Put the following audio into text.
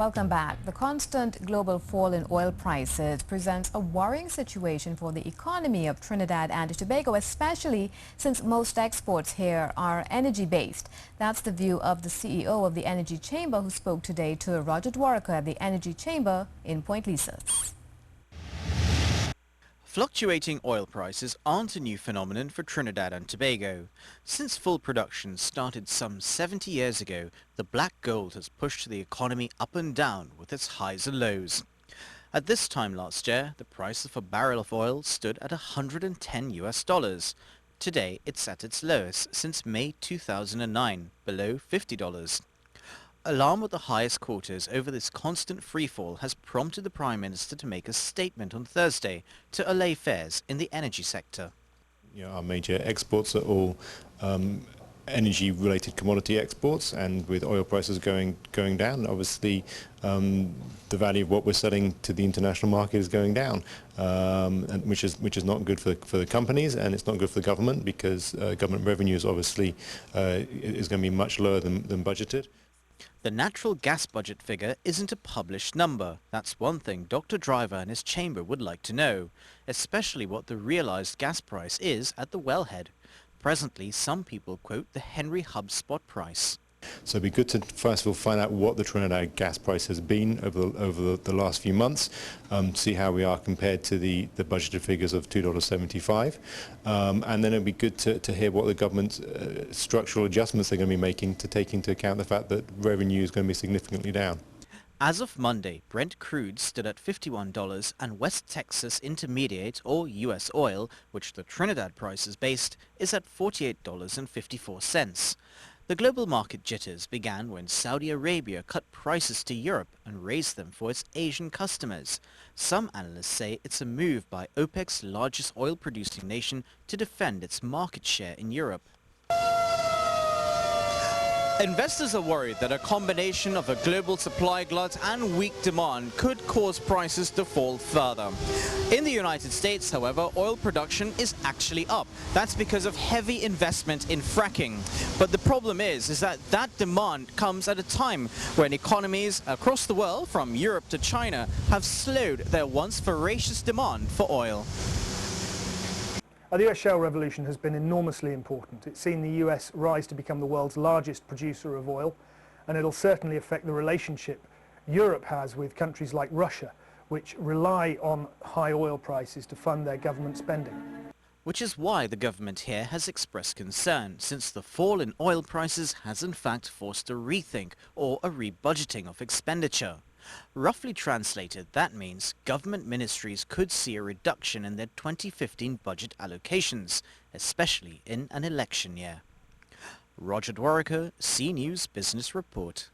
Welcome back. The constant global fall in oil prices presents a worrying situation for the economy of Trinidad and Tobago, especially since most exports here are energy-based. That's the view of the CEO of the Energy Chamber, who spoke today to Roger Dwarika at the Energy Chamber in Point Lisa. Fluctuating oil prices aren't a new phenomenon for Trinidad and Tobago. Since full production started some 70 years ago, the black gold has pushed the economy up and down with its highs and lows. At this time last year, the price of a barrel of oil stood at $110. Today, it's at its lowest since May 2009, below $50. Alarm at the highest quarters over this constant freefall has prompted the Prime Minister to make a statement on Thursday to allay fears in the energy sector. Our major exports are all energy-related commodity exports, and with oil prices going down, obviously the value of what we're selling to the international market is going down, and which is not good for the companies, and it's not good for the government, because government revenues obviously is going to be much lower than budgeted. The natural gas budget figure isn't a published number. That's one thing Dr. Driver and his chamber would like to know, especially what the realized gas price is at the wellhead. Presently, some people quote the Henry Hub spot price. So it'd be good to first of all find out what the Trinidad gas price has been over the last few months, see how we are compared to the budgeted figures of $2.75, and then it'd be good to hear what the government's structural adjustments they're going to be making to take into account the fact that revenue is going to be significantly down. As of Monday, Brent crude stood at $51 and West Texas Intermediate, or US oil, which the Trinidad price is based, is at $48.54. The global market jitters began when Saudi Arabia cut prices to Europe and raised them for its Asian customers. Some analysts say it's a move by OPEC's largest oil-producing nation to defend its market share in Europe. Investors are worried that a combination of a global supply glut and weak demand could cause prices to fall further. In the United States, however, oil production is actually up. That's because of heavy investment in fracking. But the problem is that demand comes at a time when economies across the world, from Europe to China, have slowed their once voracious demand for oil. The US shale revolution has been enormously important. It's seen the US rise to become the world's largest producer of oil, and it'll certainly affect the relationship Europe has with countries like Russia, which rely on high oil prices to fund their government spending. Which is why the government here has expressed concern, since the fall in oil prices has in fact forced a rethink or a rebudgeting of expenditure. Roughly translated, that means government ministries could see a reduction in their 2015 budget allocations, especially in an election year. Roger Dwarika, C News Business Report.